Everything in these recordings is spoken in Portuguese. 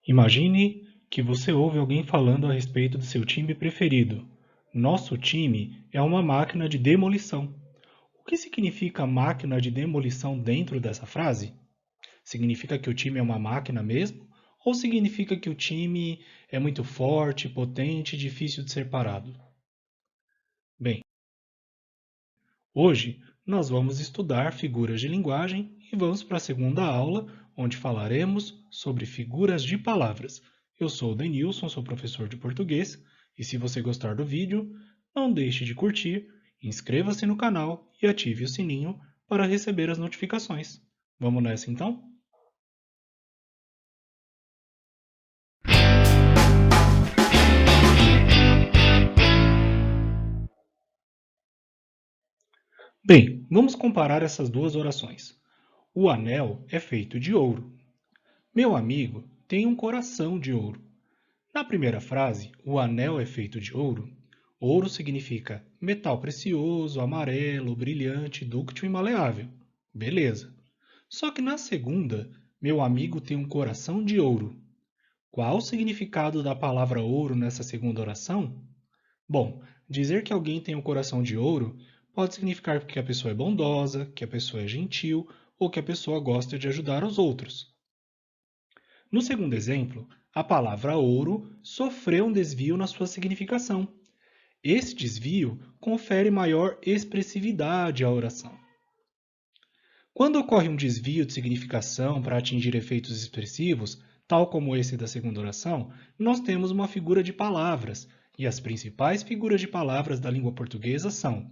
Imagine que você ouve alguém falando a respeito do seu time preferido. Nosso time é uma máquina de demolição. O que significa máquina de demolição dentro dessa frase? Significa que o time é uma máquina mesmo? Ou significa que o time é muito forte, potente e difícil de ser parado? Bem, hoje nós vamos estudar figuras de linguagem e vamos para a segunda aula, onde falaremos sobre figuras de palavras. Eu sou o Denilson, sou professor de português, e se você gostar do vídeo, não deixe de curtir, inscreva-se no canal e ative o sininho para receber as notificações. Vamos nessa então? Bem, vamos comparar essas duas orações. O anel é feito de ouro. Meu amigo tem um coração de ouro. Na primeira frase, o anel é feito de ouro. Ouro significa metal precioso, amarelo, brilhante, dúctil e maleável. Beleza. Só que na segunda, meu amigo tem um coração de ouro. Qual o significado da palavra ouro nessa segunda oração? Bom, dizer que alguém tem um coração de ouro pode significar que a pessoa é bondosa, que a pessoa é gentil ou que a pessoa gosta de ajudar os outros. No segundo exemplo, a palavra ouro sofreu um desvio na sua significação. Esse desvio confere maior expressividade à oração. Quando ocorre um desvio de significação para atingir efeitos expressivos, tal como esse da segunda oração, nós temos uma figura de palavras, e as principais figuras de palavras da língua portuguesa são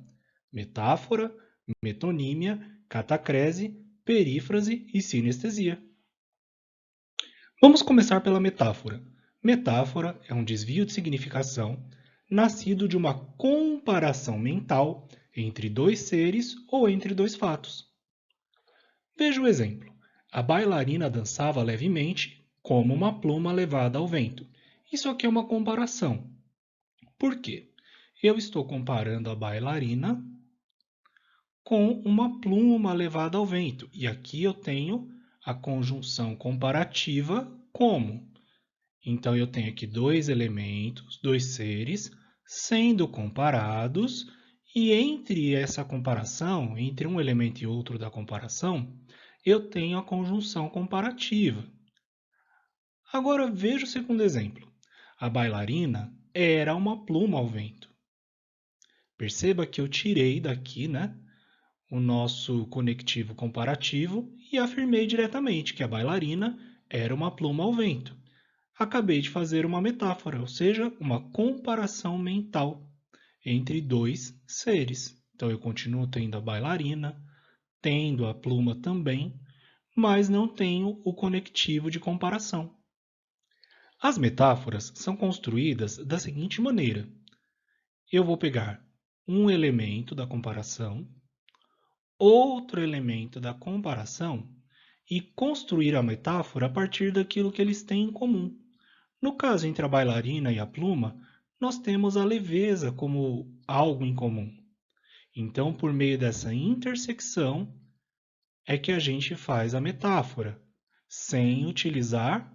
metáfora, metonímia, catacrese, perífrase e sinestesia. Vamos começar pela metáfora. Metáfora é um desvio de significação nascido de uma comparação mental entre dois seres ou entre dois fatos. Veja o exemplo. A bailarina dançava levemente, como uma pluma levada ao vento. Isso aqui é uma comparação. Por quê? Eu estou comparando a bailarina com uma pluma levada ao vento. E aqui eu tenho a conjunção comparativa como. Então, eu tenho aqui dois elementos, dois seres, sendo comparados, e entre essa comparação, entre um elemento e outro da comparação, eu tenho a conjunção comparativa. Agora, veja o segundo exemplo. A bailarina era uma pluma ao vento. Perceba que eu tirei daqui, né, o nosso conectivo comparativo e afirmei diretamente que a bailarina era uma pluma ao vento. Acabei de fazer uma metáfora, ou seja, uma comparação mental entre dois seres. Então, eu continuo tendo a bailarina, tendo a pluma também, mas não tenho o conectivo de comparação. As metáforas são construídas da seguinte maneira: eu vou pegar um elemento da comparação, outro elemento da comparação e construir a metáfora a partir daquilo que eles têm em comum. No caso entre a bailarina e a pluma, nós temos a leveza como algo em comum. Então, por meio dessa intersecção, é que a gente faz a metáfora, sem utilizar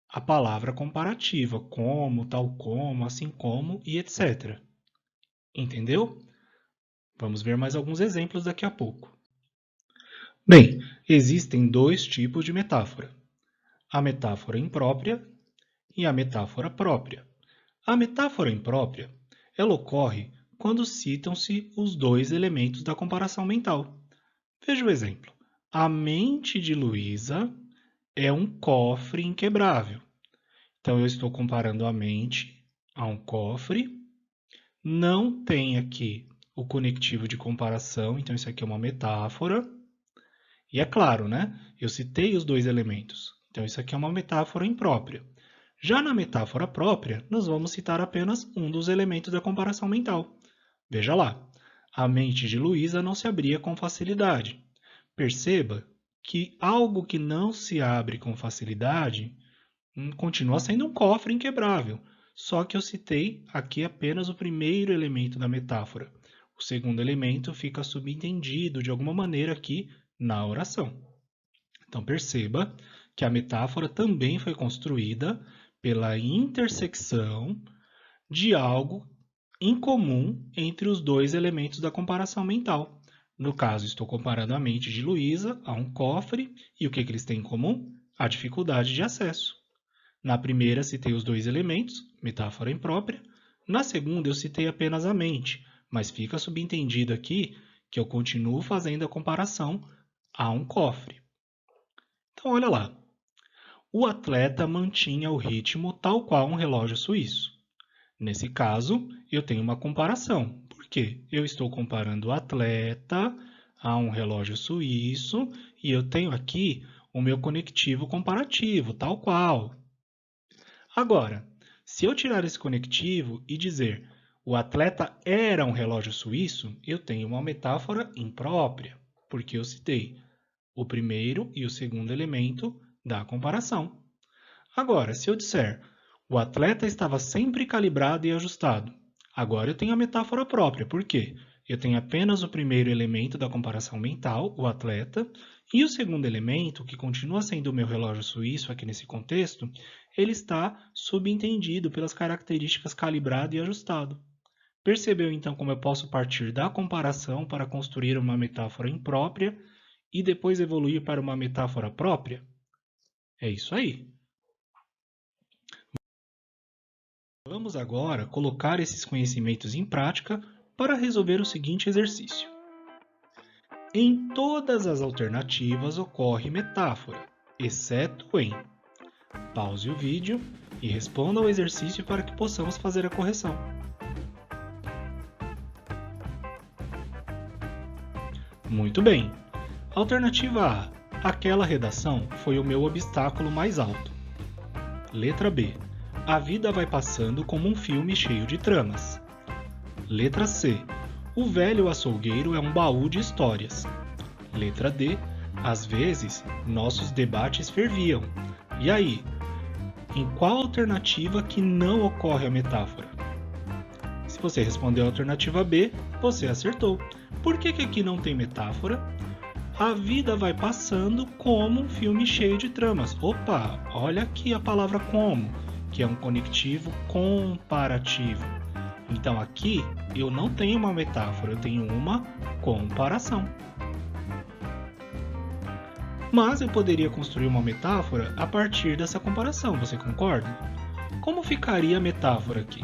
a palavra comparativa, como, tal como, assim como e etc. Entendeu? Vamos ver mais alguns exemplos daqui a pouco. Bem, existem dois tipos de metáfora: a metáfora imprópria e a metáfora própria. A metáfora imprópria, ela ocorre quando citam-se os dois elementos da comparação mental. Veja o exemplo. A mente de Luísa é um cofre inquebrável. Então, eu estou comparando a mente a um cofre. Não tem aqui o conectivo de comparação, então isso aqui é uma metáfora. E é claro, né? Eu citei os dois elementos. Então, isso aqui é uma metáfora imprópria. Já na metáfora própria, nós vamos citar apenas um dos elementos da comparação mental. Veja lá, a mente de Luísa não se abria com facilidade. Perceba que algo que não se abre com facilidade continua sendo um cofre inquebrável, só que eu citei aqui apenas o primeiro elemento da metáfora. O segundo elemento fica subentendido de alguma maneira aqui na oração. Então perceba que a metáfora também foi construída pela intersecção de algo em comum entre os dois elementos da comparação mental. No caso, estou comparando a mente de Luísa a um cofre, e o que eles têm em comum? A dificuldade de acesso. Na primeira, citei os dois elementos, metáfora imprópria. Na segunda, eu citei apenas a mente, mas fica subentendido aqui que eu continuo fazendo a comparação a um cofre. Então, olha lá. O atleta mantinha o ritmo tal qual um relógio suíço. Nesse caso, eu tenho uma comparação. Por quê? Eu estou comparando o atleta a um relógio suíço e eu tenho aqui o meu conectivo comparativo, tal qual. Agora, se eu tirar esse conectivo e dizer o atleta era um relógio suíço, eu tenho uma metáfora imprópria, porque eu citei o primeiro e o segundo elemento da comparação. Agora, se eu disser o atleta estava sempre calibrado e ajustado, agora eu tenho a metáfora própria. Por quê? Eu tenho apenas o primeiro elemento da comparação mental, o atleta, e o segundo elemento, que continua sendo o meu relógio suíço aqui nesse contexto, ele está subentendido pelas características calibrado e ajustado. Percebeu então como eu posso partir da comparação para construir uma metáfora imprópria e depois evoluir para uma metáfora própria? É isso aí. Vamos agora colocar esses conhecimentos em prática para resolver o seguinte exercício. Em todas as alternativas ocorre metáfora, exceto em. Pause o vídeo e responda ao exercício para que possamos fazer a correção. Muito bem. Alternativa A. Aquela redação foi o meu obstáculo mais alto. Letra B. A vida vai passando como um filme cheio de tramas. Letra C. O velho açougueiro é um baú de histórias. Letra D. Às vezes, nossos debates ferviam. E aí? Em qual alternativa que não ocorre a metáfora? Se você respondeu a alternativa B, você acertou. Por que aqui não tem metáfora? A vida vai passando como um filme cheio de tramas. Opa, olha aqui a palavra como, que é um conectivo comparativo. Então aqui eu não tenho uma metáfora, eu tenho uma comparação. Mas eu poderia construir uma metáfora a partir dessa comparação, você concorda? Como ficaria a metáfora aqui?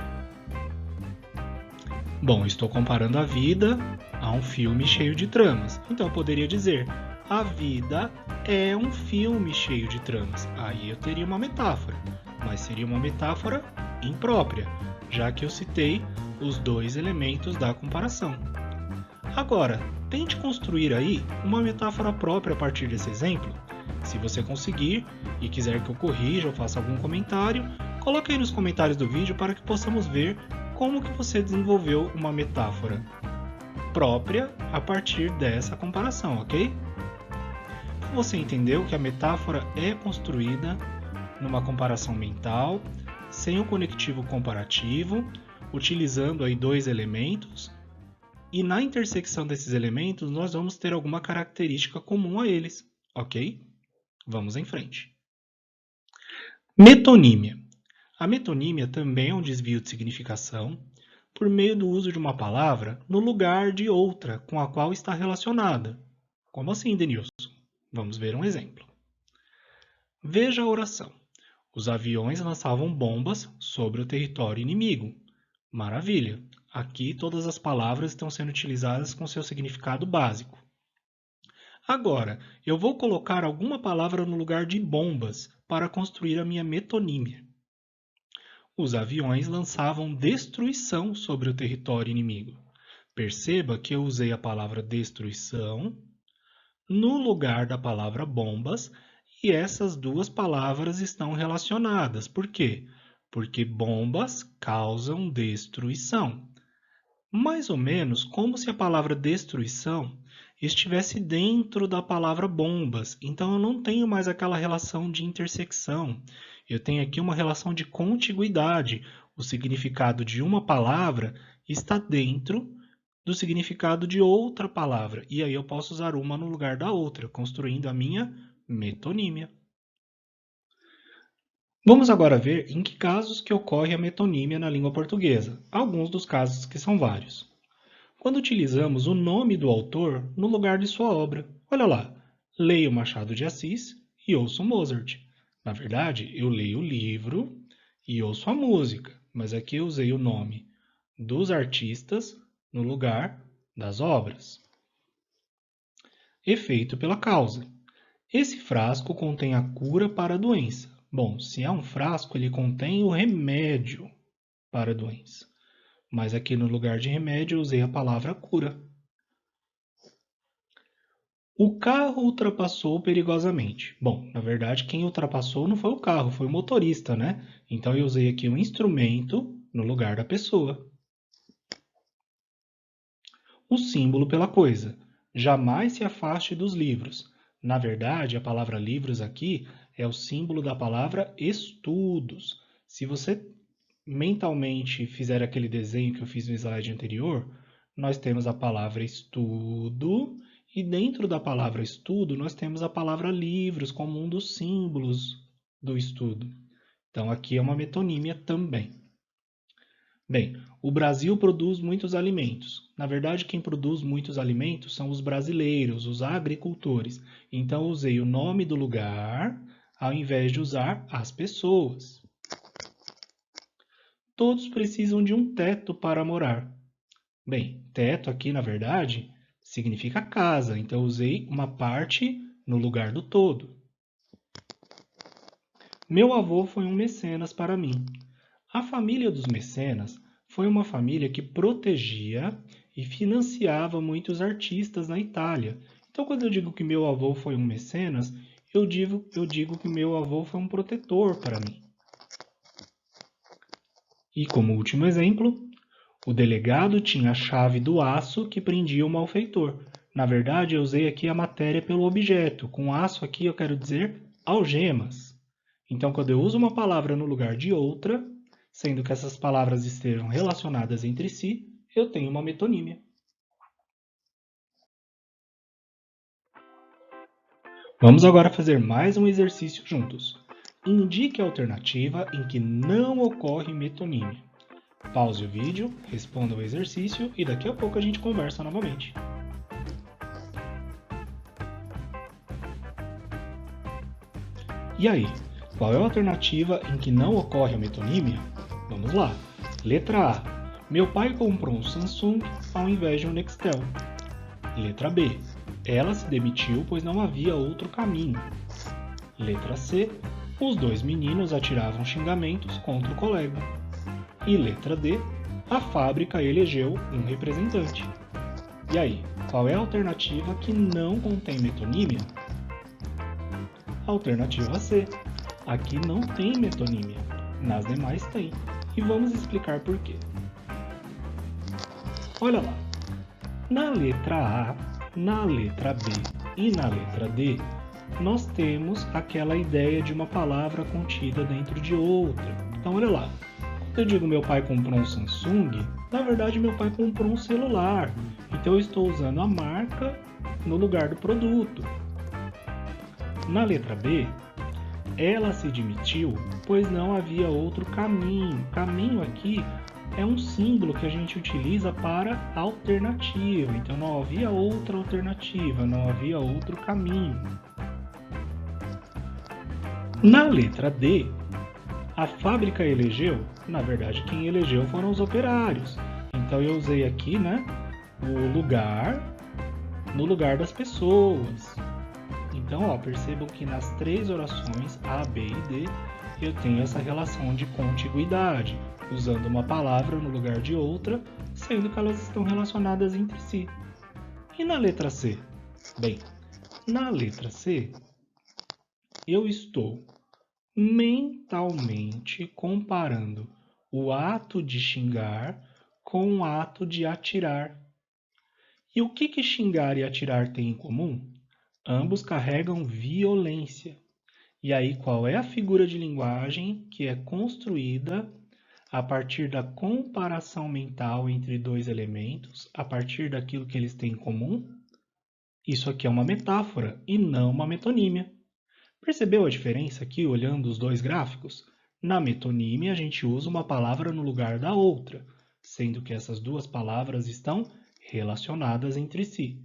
Bom, estou comparando a vida a um filme cheio de tramas. Então eu poderia dizer: a vida é um filme cheio de tramas. Aí eu teria uma metáfora, mas seria uma metáfora imprópria, já que eu citei os dois elementos da comparação. Agora, tente construir aí uma metáfora própria a partir desse exemplo. Se você conseguir e quiser que eu corrija ou faça algum comentário, coloque aí nos comentários do vídeo para que possamos ver como que você desenvolveu uma metáfora própria a partir dessa comparação, ok? Você entendeu que a metáfora é construída numa comparação mental, sem o conectivo comparativo, utilizando aí dois elementos, e na intersecção desses elementos nós vamos ter alguma característica comum a eles, ok? Vamos em frente. Metonímia. A metonímia também é um desvio de significação por meio do uso de uma palavra no lugar de outra com a qual está relacionada. Como assim, Denilson? Vamos ver um exemplo. Veja a oração. Os aviões lançavam bombas sobre o território inimigo. Maravilha! Aqui todas as palavras estão sendo utilizadas com seu significado básico. Agora, eu vou colocar alguma palavra no lugar de bombas para construir a minha metonímia. Os aviões lançavam destruição sobre o território inimigo. Perceba que eu usei a palavra destruição no lugar da palavra bombas e essas duas palavras estão relacionadas. Por quê? Porque bombas causam destruição. Mais ou menos como se a palavra destruição estivesse dentro da palavra bombas. Então eu não tenho mais aquela relação de intersecção. Eu tenho aqui uma relação de contiguidade. O significado de uma palavra está dentro do significado de outra palavra. E aí eu posso usar uma no lugar da outra, construindo a minha metonímia. Vamos agora ver em que casos que ocorre a metonímia na língua portuguesa, alguns dos casos que são vários. Quando utilizamos o nome do autor no lugar de sua obra. Olha lá, leio Machado de Assis e ouço Mozart. Na verdade, eu leio o livro e ouço a música, mas aqui eu usei o nome dos artistas no lugar das obras. Efeito pela causa. Esse frasco contém a cura para a doença. Bom, se é um frasco, ele contém o remédio para a doença. Mas aqui no lugar de remédio eu usei a palavra cura. O carro ultrapassou perigosamente. Bom, na verdade, quem ultrapassou não foi o carro, foi o motorista, né? Então eu usei aqui um instrumento no lugar da pessoa. O símbolo pela coisa. Jamais se afaste dos livros. Na verdade, a palavra livros aqui é o símbolo da palavra estudos. Se você mentalmente fizer aquele desenho que eu fiz no slide anterior, nós temos a palavra estudo e dentro da palavra estudo nós temos a palavra livros como um dos símbolos do estudo. Então aqui é uma metonímia também. Bem, o Brasil produz muitos alimentos. Na verdade, quem produz muitos alimentos são os brasileiros, os agricultores. Então, eu usei o nome do lugar ao invés de usar as pessoas. Todos precisam de um teto para morar. Bem, teto aqui, na verdade, significa casa. Então, eu usei uma parte no lugar do todo. Meu avô foi um mecenas para mim. A família dos mecenas foi uma família que protegia e financiava muitos artistas na Itália. Então, quando eu digo que meu avô foi um mecenas, eu digo que meu avô foi um protetor para mim. E como último exemplo, o delegado tinha a chave do aço que prendia o malfeitor. Na verdade, eu usei aqui a matéria pelo objeto. Com aço aqui eu quero dizer algemas. Então, quando eu uso uma palavra no lugar de outra, sendo que essas palavras estejam relacionadas entre si, eu tenho uma metonímia. Vamos agora fazer mais um exercício juntos. Indique a alternativa em que não ocorre metonímia. Pause o vídeo, responda o exercício e daqui a pouco a gente conversa novamente. E aí, qual é a alternativa em que não ocorre a metonímia? Vamos lá. Letra A. Meu pai comprou um Samsung ao invés de um Nextel. Letra B. Ela se demitiu pois não havia outro caminho. Letra C. Os dois meninos atiravam xingamentos contra o colega. E letra D. A fábrica elegeu um representante. E aí, qual é a alternativa que não contém metonímia? Alternativa C. Aqui não tem metonímia, nas demais tem. E vamos explicar por quê. Olha lá. Na letra A, na letra B e na letra D, nós temos aquela ideia de uma palavra contida dentro de outra. Então, olha lá. Quando eu digo meu pai comprou um Samsung, na verdade meu pai comprou um celular. Então, eu estou usando a marca no lugar do produto. Na letra B, ela se demitiu, pois não havia outro caminho. Caminho aqui é um símbolo que a gente utiliza para alternativa. Então, não havia outra alternativa, não havia outro caminho. Na letra D, a fábrica elegeu, na verdade, quem elegeu foram os operários. Então, eu usei aqui, o lugar no lugar das pessoas. Então, percebam que nas três orações A, B e D, eu tenho essa relação de contiguidade, usando uma palavra no lugar de outra, sendo que elas estão relacionadas entre si. E na letra C? Bem, na letra C, eu estou mentalmente comparando o ato de xingar com o ato de atirar. E o que xingar e atirar têm em comum? Ambos carregam violência. E aí, qual é a figura de linguagem que é construída a partir da comparação mental entre dois elementos, a partir daquilo que eles têm em comum? Isso aqui é uma metáfora e não uma metonímia. Percebeu a diferença aqui olhando os dois gráficos? Na metonímia, a gente usa uma palavra no lugar da outra, sendo que essas duas palavras estão relacionadas entre si.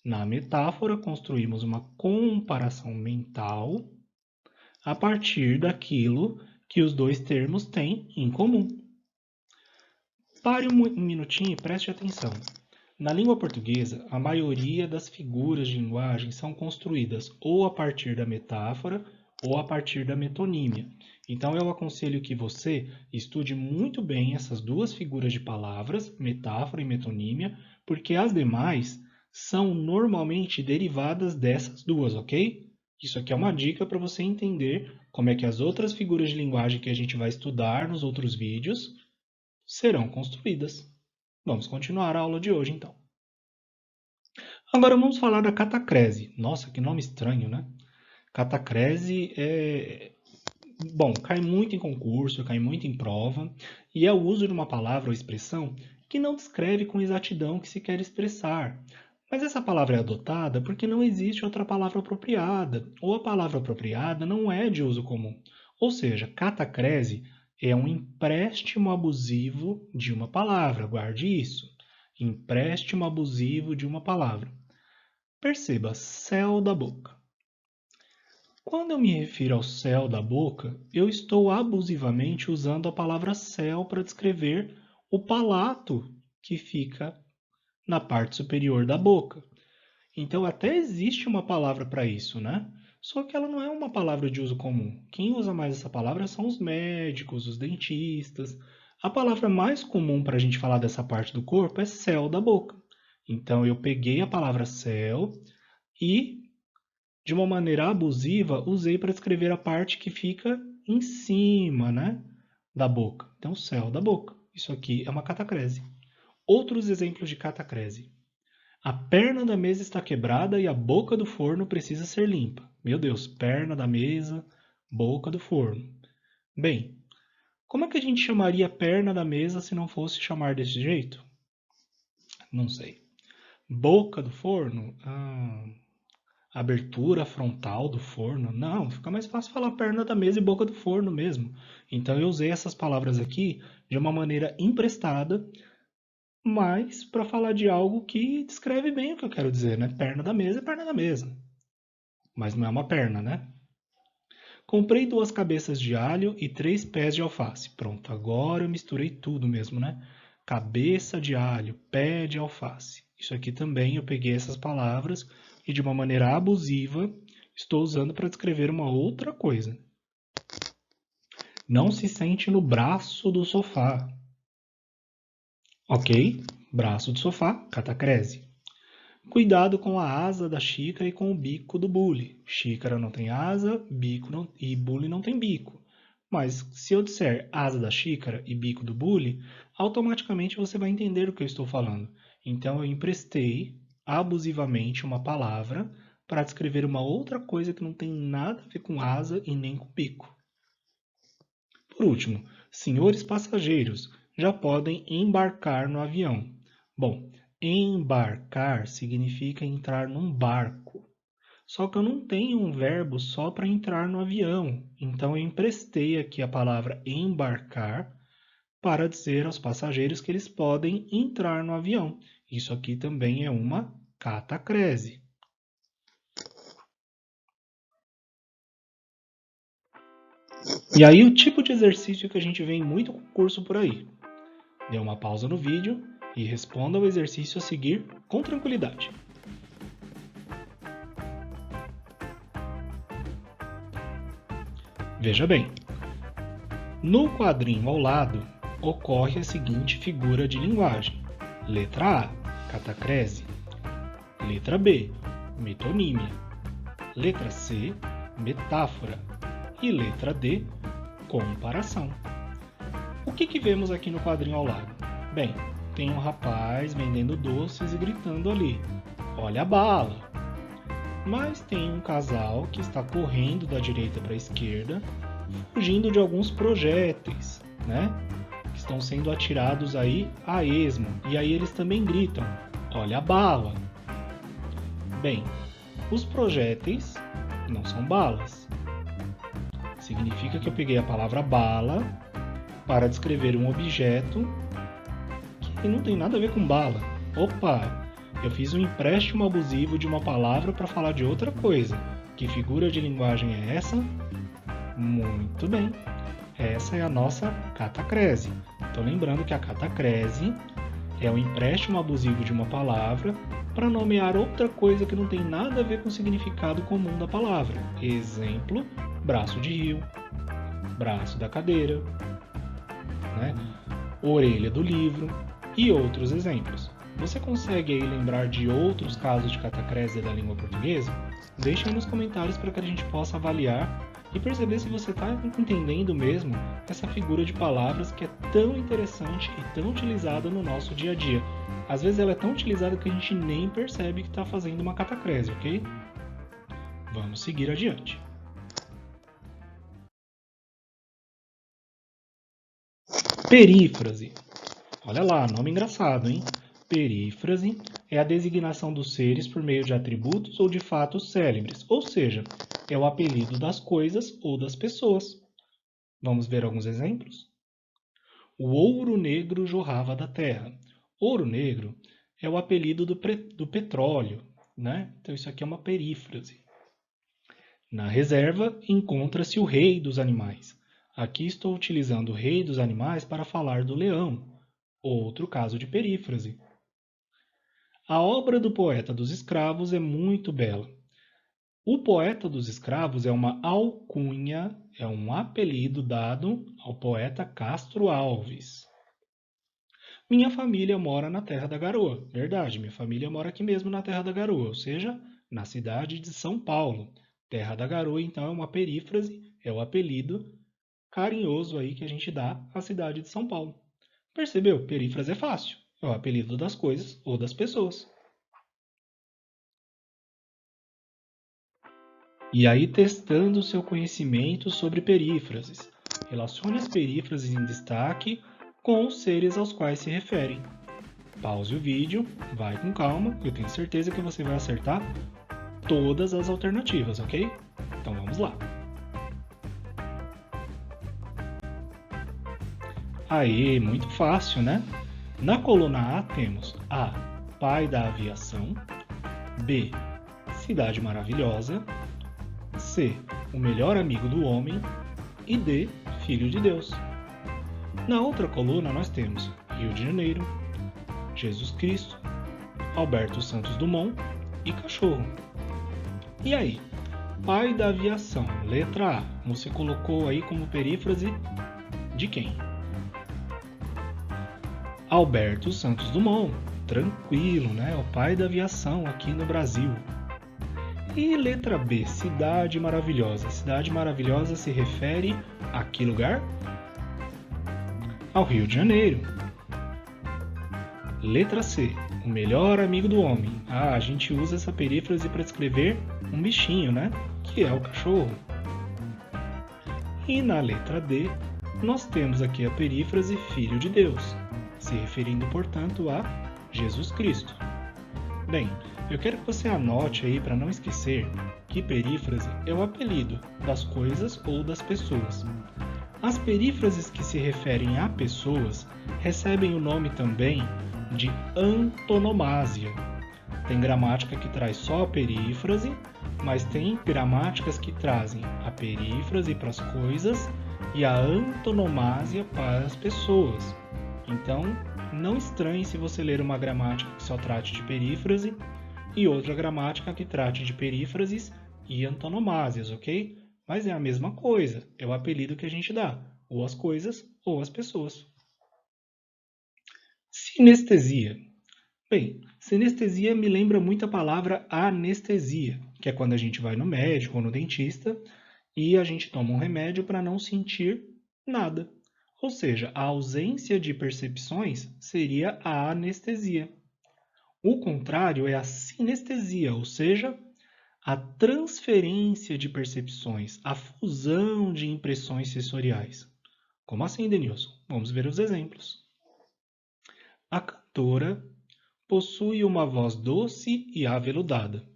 Na metáfora, construímos uma comparação mental a partir daquilo que os dois termos têm em comum. Pare um minutinho e preste atenção. Na língua portuguesa, a maioria das figuras de linguagem são construídas ou a partir da metáfora ou a partir da metonímia. Então, eu aconselho que você estude muito bem essas duas figuras de palavras, metáfora e metonímia, porque as demais são normalmente derivadas dessas duas, ok? Isso aqui é uma dica para você entender como é que as outras figuras de linguagem que a gente vai estudar nos outros vídeos serão construídas. Vamos continuar a aula de hoje, então. Agora vamos falar da catacrese. Nossa, que nome estranho, né? Catacrese cai muito em concurso, cai muito em prova, e é o uso de uma palavra ou expressão que não descreve com exatidão o que se quer expressar. Mas essa palavra é adotada porque não existe outra palavra apropriada, ou a palavra apropriada não é de uso comum. Ou seja, catacrese é um empréstimo abusivo de uma palavra, guarde isso. Empréstimo abusivo de uma palavra. Perceba, céu da boca. Quando eu me refiro ao céu da boca, eu estou abusivamente usando a palavra céu para descrever o palato que fica na parte superior da boca. Então, até existe uma palavra para isso, né? Só que ela não é uma palavra de uso comum. Quem usa mais essa palavra são os médicos, os dentistas. A palavra mais comum para a gente falar dessa parte do corpo é céu da boca. Então, eu peguei a palavra céu e, de uma maneira abusiva, usei para descrever a parte que fica em cima, né, da boca. Então, céu da boca. Isso aqui é uma catacrese. Outros exemplos de catacrese. A perna da mesa está quebrada e a boca do forno precisa ser limpa. Meu Deus, perna da mesa, boca do forno. Bem, como é que a gente chamaria a perna da mesa se não fosse chamar desse jeito? Não sei. Boca do forno? Abertura frontal do forno? Não, fica mais fácil falar perna da mesa e boca do forno mesmo. Então eu usei essas palavras aqui de uma maneira emprestada, mas para falar de algo que descreve bem o que eu quero dizer, né? Perna da mesa é perna da mesa. Mas não é uma perna, né? Comprei 2 cabeças de alho e 3 pés de alface. Pronto, agora eu misturei tudo mesmo, né? Cabeça de alho, pé de alface. Isso aqui também eu peguei essas palavras e de uma maneira abusiva estou usando para descrever uma outra coisa. Não se sente no braço do sofá. Ok, braço do sofá, catacrese. Cuidado com a asa da xícara e com o bico do bule. Xícara não tem asa, bico não, e bule não tem bico. Mas se eu disser asa da xícara e bico do bule, automaticamente você vai entender o que eu estou falando. Então eu emprestei abusivamente uma palavra para descrever uma outra coisa que não tem nada a ver com asa e nem com bico. Por último, senhores passageiros, já podem embarcar no avião. Bom, embarcar significa entrar num barco. Só que eu não tenho um verbo só para entrar no avião. Então eu emprestei aqui a palavra embarcar para dizer aos passageiros que eles podem entrar no avião. Isso aqui também é uma catacrese. E aí o tipo de exercício que a gente vê em muito concurso por aí. Dê uma pausa no vídeo e responda ao exercício a seguir com tranquilidade. Veja bem, no quadrinho ao lado ocorre a seguinte figura de linguagem. Letra A, catacrese. Letra B, metonímia. Letra C, metáfora. E letra D, comparação. O que vemos aqui no quadrinho ao lado? Bem, tem um rapaz vendendo doces e gritando ali: olha a bala! Mas tem um casal que está correndo da direita para a esquerda, fugindo de alguns projéteis, né? Que estão sendo atirados aí a esmo. E aí eles também gritam: olha a bala! Bem, os projéteis não são balas. Significa que eu peguei a palavra bala para descrever um objeto que não tem nada a ver com bala. Opa! Eu fiz um empréstimo abusivo de uma palavra para falar de outra coisa. Que figura de linguagem é essa? Muito bem. Essa é a nossa catacrese. Então, lembrando que a catacrese é o empréstimo abusivo de uma palavra para nomear outra coisa que não tem nada a ver com o significado comum da palavra. Exemplo, braço de rio, braço da cadeira, né? Orelha do livro e outros exemplos. Você consegue aí lembrar de outros casos de catacrese da língua portuguesa? Deixe aí nos comentários para que a gente possa avaliar e perceber se você está entendendo mesmo essa figura de palavras que é tão interessante e tão utilizada no nosso dia a dia. Às vezes ela é tão utilizada que a gente nem percebe que está fazendo uma catacrese, ok? Vamos seguir adiante. Perífrase. Olha lá, nome engraçado, hein? Perífrase é a designação dos seres por meio de atributos ou de fatos célebres, ou seja, é o apelido das coisas ou das pessoas. Vamos ver alguns exemplos? O ouro negro jorrava da terra. Ouro negro é o apelido do petróleo, né? Então isso aqui é uma perífrase. Na reserva encontra-se o rei dos animais. Aqui estou utilizando o rei dos animais para falar do leão. Outro caso de perífrase. A obra do poeta dos escravos é muito bela. O poeta dos escravos é uma alcunha, é um apelido dado ao poeta Castro Alves. Minha família mora na Terra da Garoa. Verdade, minha família mora aqui mesmo na Terra da Garoa, ou seja, na cidade de São Paulo. Terra da Garoa, então, é uma perífrase, é o apelido carinhoso aí que a gente dá à cidade de São Paulo. Percebeu? Perífrase é fácil. É o apelido das coisas ou das pessoas. E aí, testando o seu conhecimento sobre perífrases. Relacione as perífrases em destaque com os seres aos quais se referem. Pause o vídeo, vai com calma, eu tenho certeza que você vai acertar todas as alternativas, ok? Então vamos lá. Aí, muito fácil, né? Na coluna A temos A, pai da aviação, B, cidade maravilhosa, C, o melhor amigo do homem e D, filho de Deus. Na outra coluna nós temos Rio de Janeiro, Jesus Cristo, Alberto Santos Dumont e cachorro. E aí? Pai da aviação, letra A, você colocou aí como perífrase de quem? Alberto Santos Dumont, tranquilo, né? O pai da aviação aqui no Brasil. E letra B, Cidade Maravilhosa. Cidade Maravilhosa se refere a que lugar? Ao Rio de Janeiro. Letra C, o melhor amigo do homem. A gente usa essa perífrase para descrever um bichinho, né? Que é o cachorro. E na letra D, nós temos aqui a perífrase Filho de Deus, se referindo, portanto, a Jesus Cristo. Bem, eu quero que você anote aí para não esquecer que perífrase é o apelido das coisas ou das pessoas. As perífrases que se referem a pessoas recebem o nome também de antonomásia. Tem gramática que traz só a perífrase, mas tem gramáticas que trazem a perífrase para as coisas e a antonomásia para as pessoas. Então, não estranhe se você ler uma gramática que só trate de perífrase e outra gramática que trate de perífrases e antonomásias, ok? Mas é a mesma coisa, é o apelido que a gente dá, ou as coisas ou as pessoas. Sinestesia. Bem, sinestesia me lembra muito a palavra anestesia, que é quando a gente vai no médico ou no dentista e a gente toma um remédio para não sentir nada. Ou seja, a ausência de percepções seria a anestesia. O contrário é a sinestesia, ou seja, a transferência de percepções, a fusão de impressões sensoriais. Como assim, Denilson? Vamos ver os exemplos. A cantora possui uma voz doce e aveludada.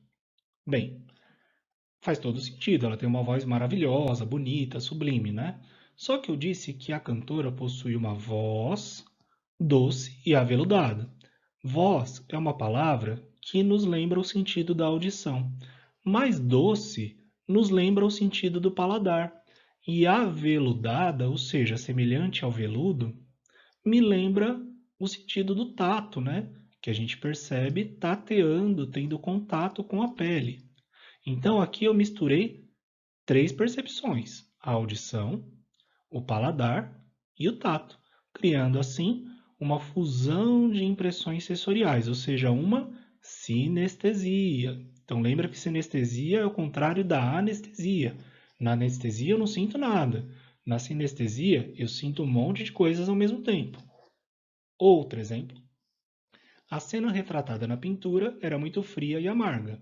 Bem, Faz todo sentido, ela tem uma voz maravilhosa, bonita, sublime, né? Só que eu disse que a cantora possui uma voz doce e aveludada. Voz é uma palavra que nos lembra o sentido da audição, mas doce nos lembra o sentido do paladar. E aveludada, ou seja, semelhante ao veludo, me lembra o sentido do tato, né? Que a gente percebe tateando, tendo contato com a pele. Então aqui eu misturei três percepções: a audição, o paladar e o tato, criando assim uma fusão de impressões sensoriais, ou seja, uma sinestesia. Então lembra que sinestesia é o contrário da anestesia. Na anestesia eu não sinto nada. Na sinestesia eu sinto um monte de coisas ao mesmo tempo. Outro exemplo. A cena retratada na pintura era muito fria e amarga.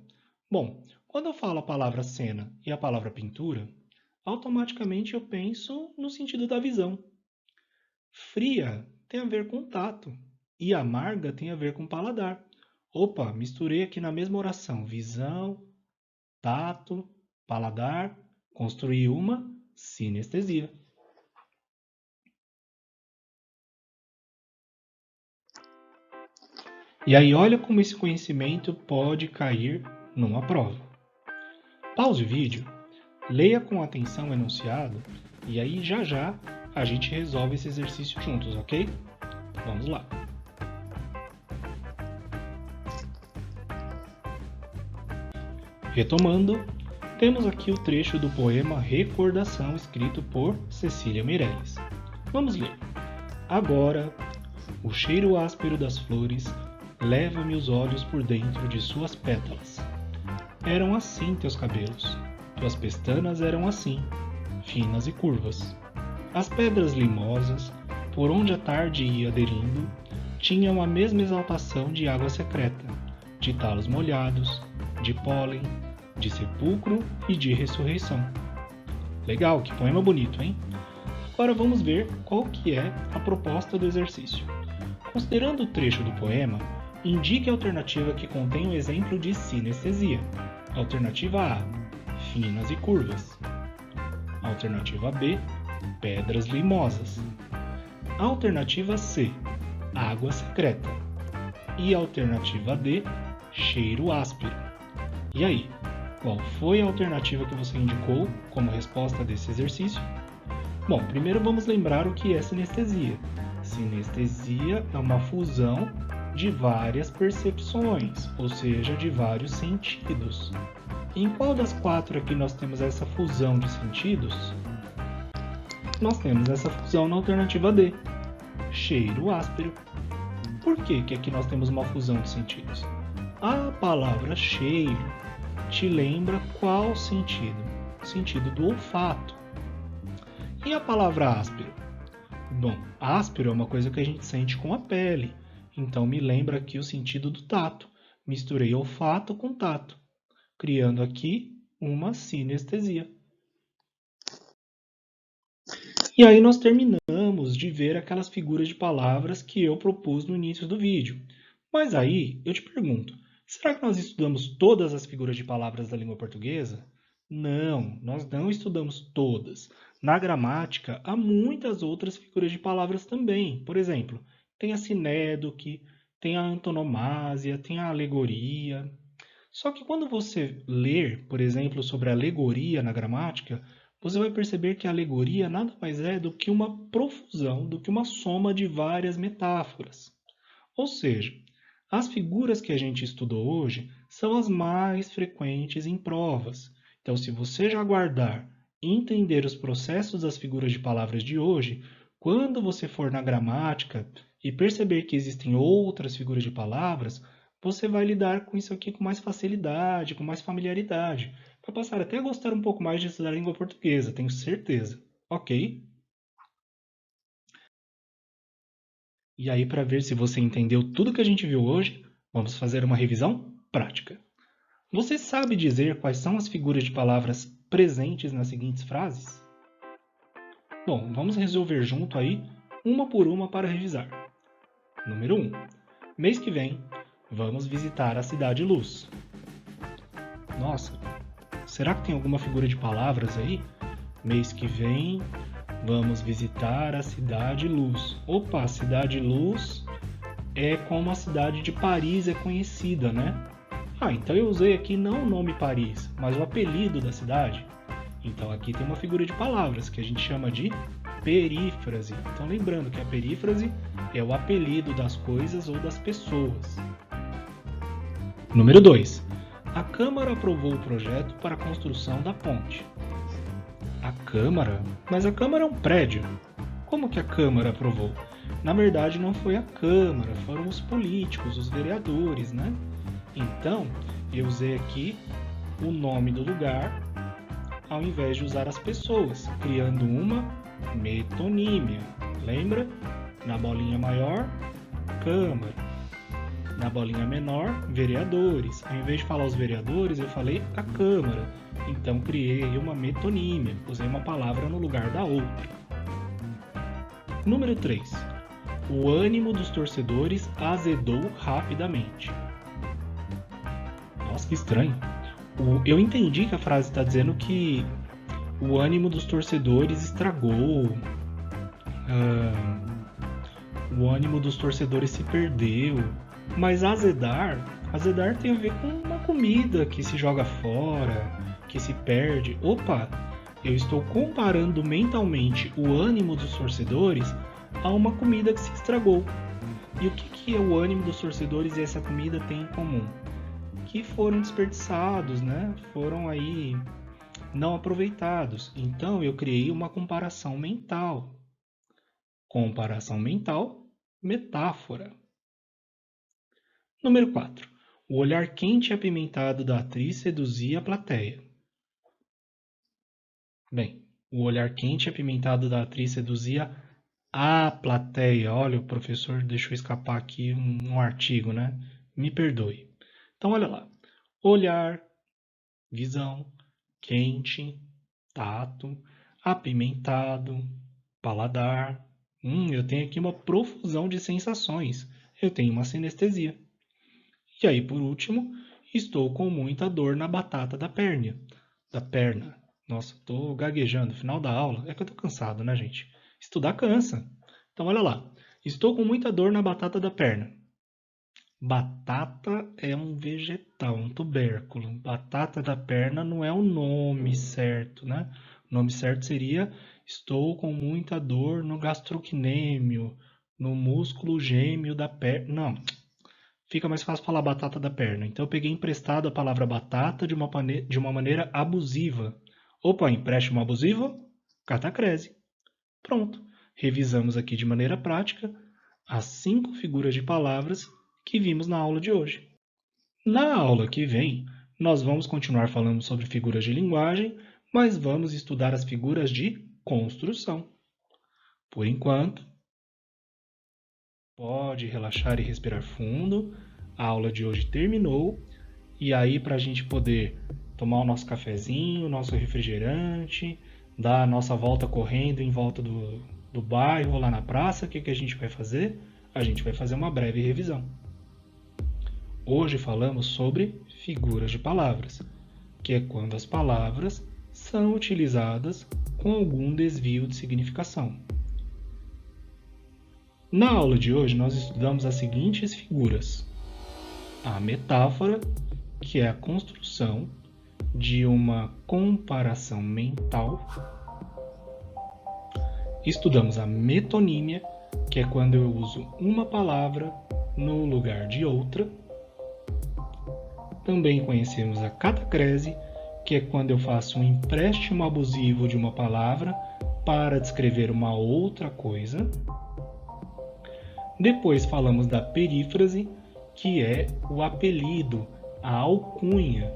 Bom, quando eu falo a palavra cena e a palavra pintura, automaticamente eu penso no sentido da visão. Fria tem a ver com tato e amarga tem a ver com paladar. Opa, misturei aqui na mesma oração visão, tato, paladar, construí uma sinestesia. E aí olha como esse conhecimento pode cair numa prova. Pause o vídeo, leia com atenção o enunciado e aí já já a gente resolve esse exercício juntos, ok? Vamos lá. Retomando, temos aqui o trecho do poema Recordação, escrito por Cecília Meirelles. Vamos ler. Agora, o cheiro áspero das flores leva-me os olhos por dentro de suas pétalas. Eram assim teus cabelos, tuas pestanas eram assim, finas e curvas. As pedras limosas, por onde a tarde ia aderindo, tinham a mesma exaltação de água secreta, de talos molhados, de pólen, de sepulcro e de ressurreição. Legal, que poema bonito, hein? Agora vamos ver qual que é a proposta do exercício. Considerando o trecho do poema, indique a alternativa que contém um exemplo de sinestesia. Alternativa A, finas e curvas. Alternativa B, pedras limosas. Alternativa C, água secreta. E alternativa D, cheiro áspero. E aí, qual foi a alternativa que você indicou como resposta desse exercício? Bom, primeiro vamos lembrar o que é sinestesia. Sinestesia é uma fusão de várias percepções, ou seja, de vários sentidos. Em qual das quatro aqui nós temos essa fusão de sentidos? Nós temos essa fusão na alternativa D, cheiro áspero. Por que aqui nós temos uma fusão de sentidos? A palavra cheiro te lembra qual sentido? O sentido do olfato. E a palavra áspero? Bom, áspero é uma coisa que a gente sente com a pele. Então me lembra aqui o sentido do tato. Misturei olfato com tato, criando aqui uma sinestesia. E aí nós terminamos de ver aquelas figuras de palavras que eu propus no início do vídeo. Mas aí eu te pergunto, será que nós estudamos todas as figuras de palavras da língua portuguesa? Não, nós não estudamos todas. Na gramática, há muitas outras figuras de palavras também. Por exemplo, tem a sinédoque, tem a antonomásia, tem a alegoria. Só que quando você ler, por exemplo, sobre alegoria na gramática, você vai perceber que a alegoria nada mais é do que uma profusão, do que uma soma de várias metáforas. Ou seja, as figuras que a gente estudou hoje são as mais frequentes em provas. Então, se você já guardar e entender os processos das figuras de palavras de hoje, quando você for na gramática e perceber que existem outras figuras de palavras, você vai lidar com isso aqui com mais facilidade, com mais familiaridade. Vai passar até a gostar um pouco mais de estudar a língua portuguesa, tenho certeza. Ok? E aí, para ver se você entendeu tudo que a gente viu hoje, vamos fazer uma revisão prática. Você sabe dizer quais são as figuras de palavras presentes nas seguintes frases? Bom, vamos resolver junto aí, uma por uma para revisar. Número 1. Mês que vem, vamos visitar a Cidade Luz. Nossa, Será que tem alguma figura de palavras aí? Mês que vem, vamos visitar a Cidade Luz. Opa, a Cidade Luz é como a cidade de Paris é conhecida, né? Então eu usei aqui não o nome Paris, mas o apelido da cidade. Então aqui tem uma figura de palavras que a gente chama de perífrase. Então lembrando que a perífrase é o apelido das coisas ou das pessoas. Número 2. A Câmara aprovou o projeto para a construção da ponte. A Câmara? Mas a Câmara é um prédio. Como que a Câmara aprovou? Na verdade não foi a Câmara, foram os políticos, os vereadores, né? Então, eu usei aqui o nome do lugar ao invés de usar as pessoas, criando uma metonímia. Lembra? Na bolinha maior, Câmara. Na bolinha menor, vereadores. Ao invés de falar os vereadores, eu falei a Câmara. Então, criei uma metonímia. Usei uma palavra no lugar da outra. Número 3. O ânimo dos torcedores azedou rapidamente. Nossa, que estranho. Eu entendi que a frase está dizendo que o ânimo dos torcedores estragou. O ânimo dos torcedores se perdeu. Mas azedar tem a ver com uma comida que se joga fora, que se perde. Opa, eu estou comparando mentalmente o ânimo dos torcedores a uma comida que se estragou. E o que é o ânimo dos torcedores e essa comida tem em comum? Que foram desperdiçados, né? Foram aí não aproveitados. Então eu criei uma comparação mental. Comparação mental, metáfora. Número 4. O olhar quente e apimentado da atriz seduzia a plateia. Bem, o olhar quente e apimentado da atriz seduzia a plateia. Olha, o professor deixou escapar aqui um artigo, né? Me perdoe. Então, olha lá. Olhar, visão, quente, tato, apimentado, paladar. Eu tenho aqui uma profusão de sensações. Eu tenho uma sinestesia. E aí, por último, estou com muita dor na batata da perna. Nossa, estou gaguejando. Final da aula. É que eu estou cansado, né, gente? Estudar cansa. Então, olha lá. Estou com muita dor na batata da perna. Batata é um vegetal, um tubérculo. Batata da perna não é o nome certo, né? O nome certo seria estou com muita dor no gastrocnêmio, no músculo gêmeo da perna. Não, fica mais fácil falar batata da perna. Então eu peguei emprestado a palavra batata de uma maneira abusiva. Opa, empréstimo abusivo? Catacrese. Pronto. Revisamos aqui de maneira prática as 5 figuras de palavras que vimos na aula de hoje. Na aula que vem, nós vamos continuar falando sobre figuras de linguagem, mas vamos estudar as figuras de construção. Por enquanto, pode relaxar e respirar fundo. A aula de hoje terminou. E aí, para a gente poder tomar o nosso cafezinho, o nosso refrigerante, dar a nossa volta correndo em volta do bairro, lá na praça, o que a gente vai fazer? A gente vai fazer uma breve revisão. Hoje falamos sobre figuras de palavras, que é quando as palavras são utilizadas com algum desvio de significação. Na aula de hoje, nós estudamos as seguintes figuras. A metáfora, que é a construção de uma comparação mental. Estudamos a metonímia, que é quando eu uso uma palavra no lugar de outra. Também conhecemos a catacrese, que é quando eu faço um empréstimo abusivo de uma palavra para descrever uma outra coisa. Depois falamos da perífrase, que é o apelido, a alcunha,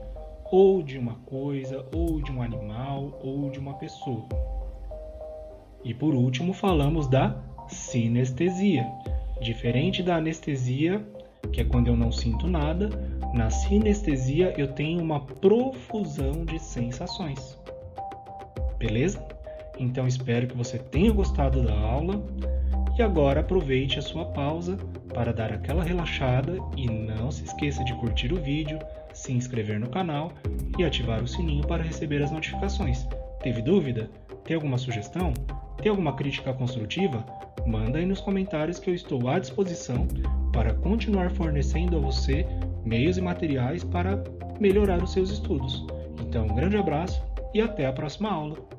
ou de uma coisa, ou de um animal, ou de uma pessoa. E por último falamos da sinestesia. Diferente da anestesia, que é quando eu não sinto nada, na sinestesia eu tenho uma profusão de sensações. Beleza? Então espero que você tenha gostado da aula e agora aproveite a sua pausa para dar aquela relaxada e não se esqueça de curtir o vídeo, se inscrever no canal e ativar o sininho para receber as notificações. Teve dúvida? Tem alguma sugestão? Tem alguma crítica construtiva? Manda aí nos comentários que eu estou à disposição para continuar fornecendo a você meios e materiais para melhorar os seus estudos. Então, um grande abraço e até a próxima aula!